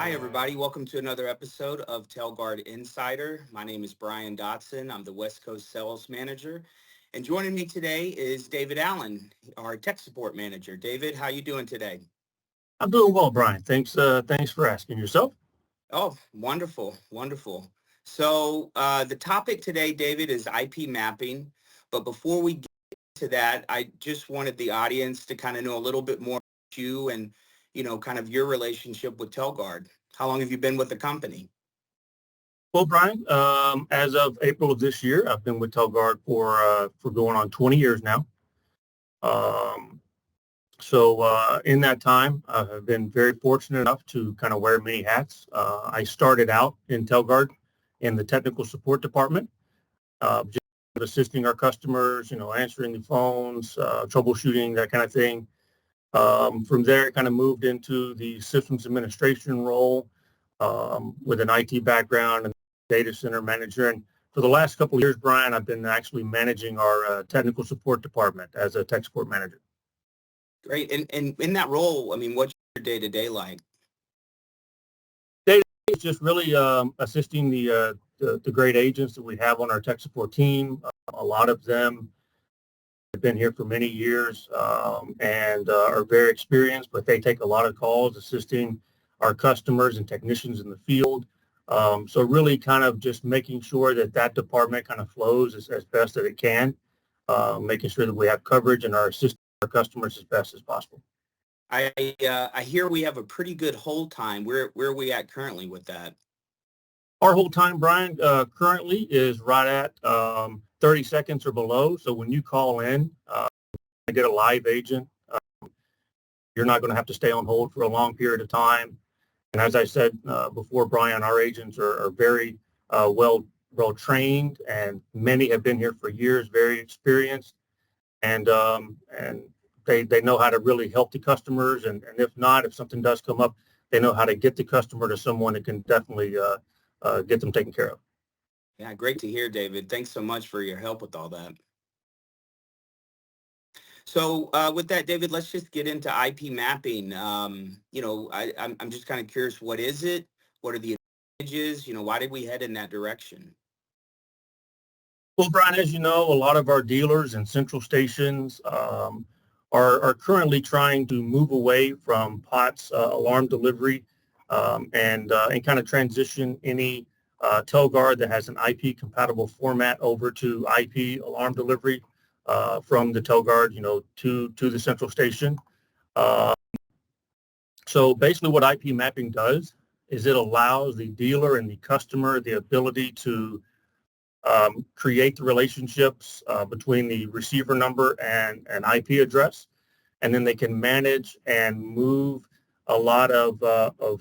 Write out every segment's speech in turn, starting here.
Hi, everybody. Welcome to another episode of Telguard Insider. My name is Brian Dotson. I'm the West Coast Sales Manager. And joining me today is David Allen, our Tech Support Manager. David, how you doing today? I'm doing well, Brian. Thanks for asking. Yourself? Oh, wonderful, wonderful. So the topic today, David, is IP mapping. But before we get to that, I just wanted the audience to kind of know a little bit more about you and, kind of your relationship with Telguard. How long have you been with the company? Well, Brian, as of April of this year, I've been with Telguard for going on 20 years now. So in that time, I've been very fortunate enough to kind of wear many hats. I started out in Telguard in the technical support department, just assisting our customers, answering the phones, troubleshooting, that kind of thing. From there, I kind of moved into the systems administration role with an IT background and data center manager. And for the last couple of years, Brian, I've been actually managing our technical support department as a tech support manager. Great. And in that role, I mean, what's your day-to-day like? Day-to-day is just really assisting the great agents that we have on our tech support team. A lot of them have been here for many years and are very experienced, but they take a lot of calls assisting our customers and technicians in the field. So really kind of just making sure that department kind of flows as best that it can, making sure that we have coverage and are assisting our customers as best as possible. I hear we have a pretty good hold time. Where are we at currently with that? Our hold time, Brian, currently is right at 30 seconds or below. So when you call in and get a live agent, you're not going to have to stay on hold for a long period of time. And as I said before, Brian, our agents are very well trained, and many have been here for years, very experienced, and they know how to really help the customers. And if something does come up, they know how to get the customer to someone that can definitely get them taken care of. Yeah, great to hear, David. Thanks so much for your help with all that. So with that, David, let's just get into IP mapping. I'm just kind of curious, what is it? What are the advantages? Why did we head in that direction? Well, Brian, as you know, a lot of our dealers and central stations are currently trying to move away from POTS alarm delivery and kind of transition any Telguard that has an IP compatible format over to IP alarm delivery from the Telguard, to the central station. So basically what IP mapping does is it allows the dealer and the customer the ability to create the relationships between the receiver number and an IP address, and then they can manage and move a lot of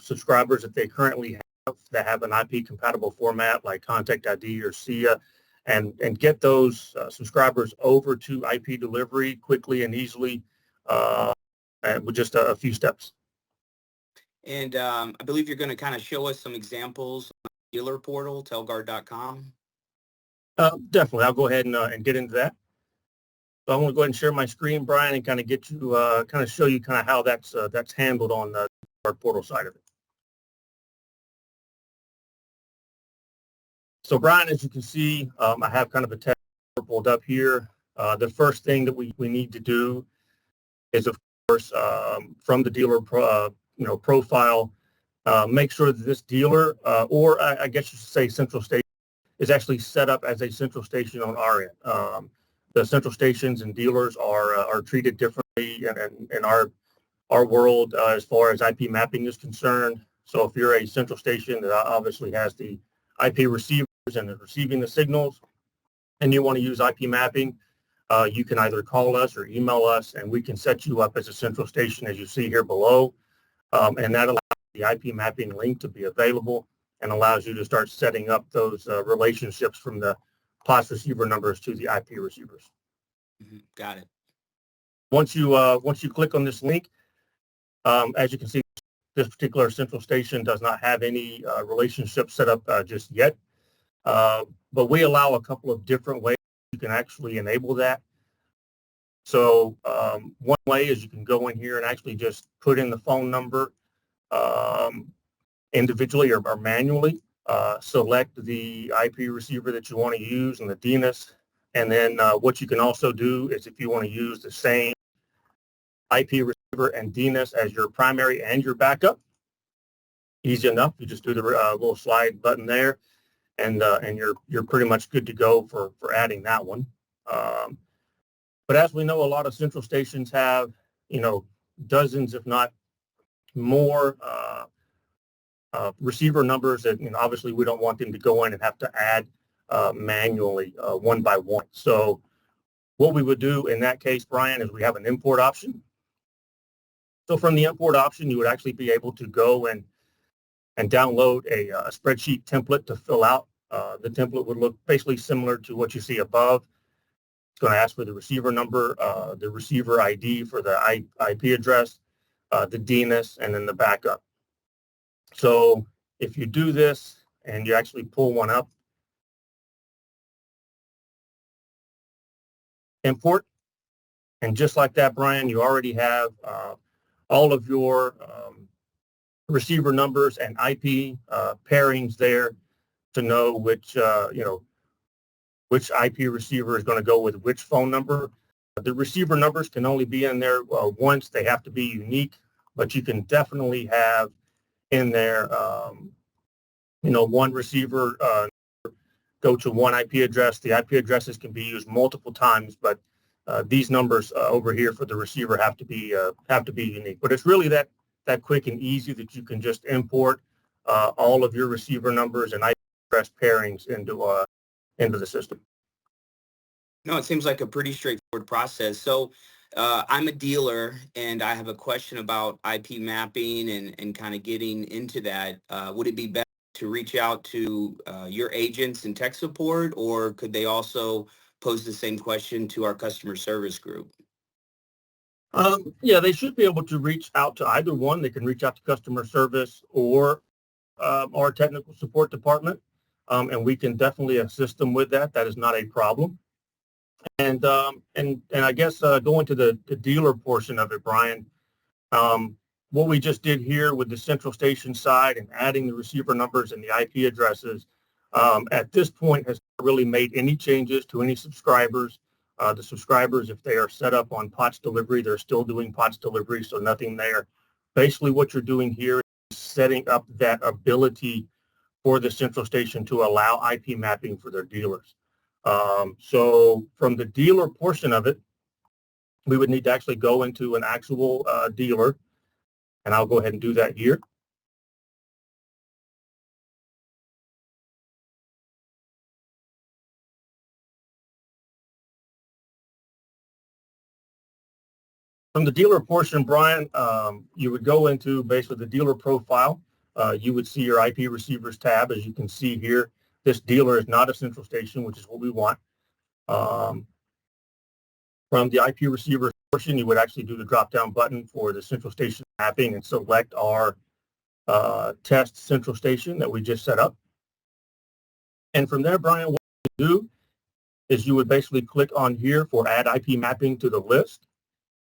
subscribers that they currently have that have an IP compatible format like Contact ID or SIA, and get those subscribers over to IP delivery quickly and easily and with just a few steps. And I believe you're going to kind of show us some examples on the dealer portal, telguard.com. Definitely. I'll go ahead and get into that. So I want to go ahead and share my screen, Brian, and kind of get you, kind of show you kind of how that's handled on the portal side of it. So Brian, as you can see, I have kind of a test pulled up here. The first thing that we need to do is, of course, from the dealer profile, make sure that this dealer, or I guess you should say central station, is actually set up as a central station on our end. The central stations and dealers are treated differently in our world as far as IP mapping is concerned. So if you're a central station that obviously has the IP receivers and is receiving the signals, and you want to use IP mapping, you can either call us or email us, and we can set you up as a central station, as you see here below. And that allows the IP mapping link to be available and allows you to start setting up those relationships from the POTS receiver numbers to the IP receivers. Got it. Once you click on this link, as you can see, this particular central station does not have any relationship set up just yet, but we allow a couple of different ways you can actually enable that. So one way is you can go in here and actually just put in the phone number individually or manually. Select the IP receiver that you want to use and the DNS. And then what you can also do is if you want to use the same IP receiver and DNS as your primary and your backup, easy enough. You just do the little slide button there, and you're pretty much good to go for adding that one. But as we know, a lot of central stations have, dozens, if not more, receiver numbers that, obviously we don't want them to go in and have to add manually one by one. So what we would do in that case, Brian, is we have an import option. So from the import option, you would actually be able to go and download a spreadsheet template to fill out. The template would look basically similar to what you see above. It's going to ask for the receiver number, the receiver ID for the IP address, the DNS, and then the backup. So if you do this and you actually pull one up, import, and just like that, Brian, you already have all of your receiver numbers and IP pairings there to know which IP receiver is going to go with which phone number. The receiver numbers can only be in there once. They have to be unique, but you can definitely have in there, one receiver go to one IP address. The IP addresses can be used multiple times, but these numbers over here for the receiver have to be unique. But it's really that quick and easy that you can just import all of your receiver numbers and IP address pairings into the system. No, it seems like a pretty straightforward process. So I'm a dealer and I have a question about IP mapping and kind of getting into that. Would it be better to reach out to your agents and tech support, or could they also pose the same question to our customer service group? Yeah, they should be able to reach out to either one. They can reach out to customer service or our technical support department, and we can definitely assist them with that. That is not a problem. And I guess going to the dealer portion of it, Brian, what we just did here with the central station side and adding the receiver numbers and the IP addresses, at this point has not really made any changes to any subscribers. The subscribers, if they are set up on POTS delivery, they're still doing POTS delivery, so nothing there. Basically, what you're doing here is setting up that ability for the central station to allow IP mapping for their dealers. So from the dealer portion of it, we would need to actually go into an actual dealer, and I'll go ahead and do that here. From the dealer portion, Brian, you would go into basically the dealer profile. You would see your IP receivers tab. As you can see here, this dealer is not a central station, which is what we want. From the IP receiver portion, you would actually do the drop-down button for the central station mapping and select our test central station that we just set up. And from there, Brian, what you do is you would basically click on here for add IP mapping to the list.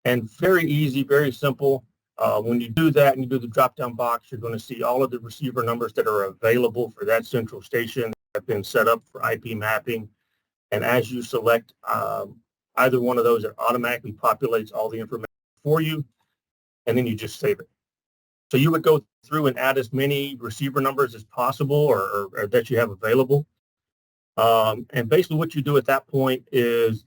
And very easy, very simple. When you do that and you do the drop-down box, you're going to see all of the receiver numbers that are available for that central station that have been set up for IP mapping. And as you select either one of those, it automatically populates all the information for you, and then you just save it. So you would go through and add as many receiver numbers as possible or that you have available. And basically what you do at that point is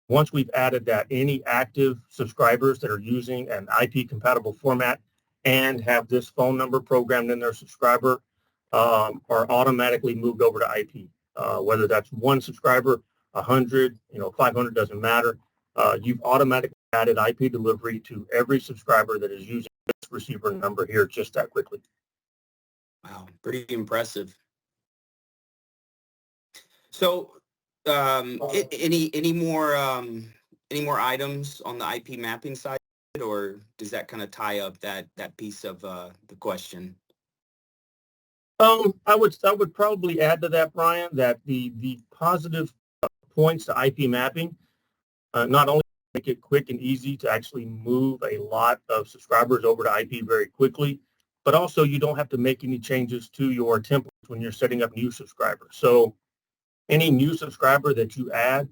once we've added that, any active subscribers that are using an IP compatible format and have this phone number programmed in their subscriber are automatically moved over to IP. Whether that's one subscriber, 100, 500, doesn't matter. You've automatically added IP delivery to every subscriber that is using this receiver number here just that quickly. Wow, pretty impressive. So any more items on the IP mapping side, or does that kind of tie up that piece of the question? I would probably add to that, Brian, that the positive points to IP mapping not only make it quick and easy to actually move a lot of subscribers over to IP very quickly, but also you don't have to make any changes to your templates when you're setting up new subscribers. So any new subscriber that you add,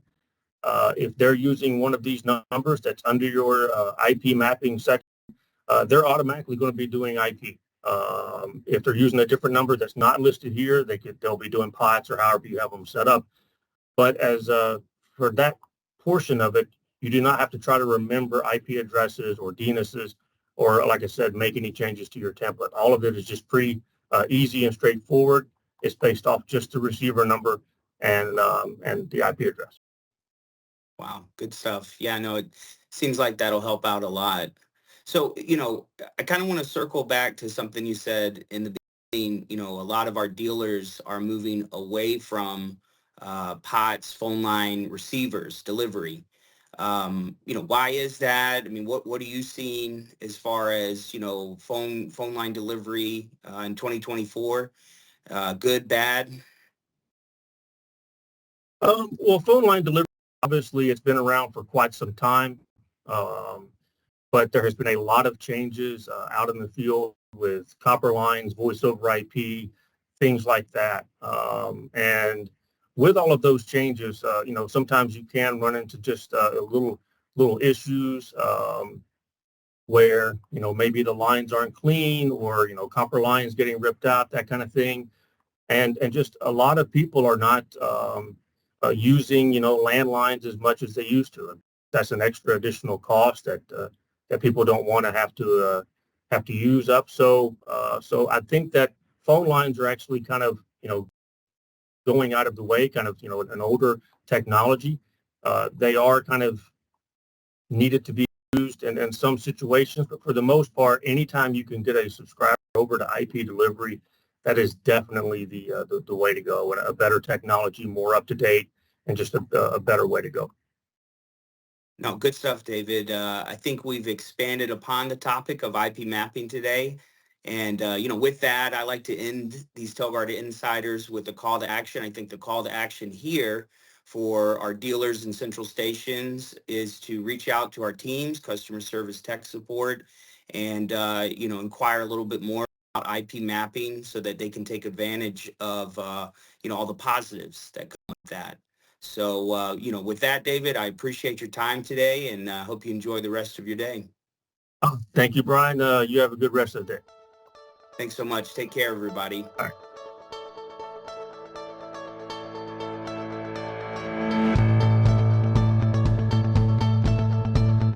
if they're using one of these numbers that's under your IP mapping section, they're automatically going to be doing IP. If they're using a different number that's not listed here, they'll be doing POTS or however you have them set up. But as for that portion of it, you do not have to try to remember IP addresses or DNSs or, like I said, make any changes to your template. All of it is just pretty easy and straightforward. It's based off just the receiver number and the IP address. Wow, good stuff. Yeah, no, it seems like that'll help out a lot. So, I kind of want to circle back to something you said in the beginning. A lot of our dealers are moving away from POTS, phone line receivers, delivery. Why is that? I mean, what are you seeing as far as, phone line delivery in 2024? Good, bad? Well, phone line delivery, obviously, it's been around for quite some time. But there has been a lot of changes out in the field with copper lines, voice over IP, things like that. And with all of those changes, sometimes you can run into just little issues where, maybe the lines aren't clean or, copper lines getting ripped out, that kind of thing. And just a lot of people are not using, landlines as much as they used to. That's an extra additional cost that people don't want to have to use up. So I think that phone lines are actually kind of, going out of the way, kind of, an older technology. They are kind of needed to be used in some situations, but for the most part, anytime you can get a subscriber over to IP delivery, that is definitely the way to go, and a better technology, more up to date, and just a better way to go. No, good stuff, David. I think we've expanded upon the topic of IP mapping today. And, with that, I like to end these Telguard Insiders with a call to action. I think the call to action here for our dealers and central stations is to reach out to our teams, customer service, tech support, and, inquire a little bit more about IP mapping so that they can take advantage of, all the positives that come with that. So, with that, David, I appreciate your time today and hope you enjoy the rest of your day. Thank you, Brian. You have a good rest of the day. Thanks so much. Take care, everybody. All right.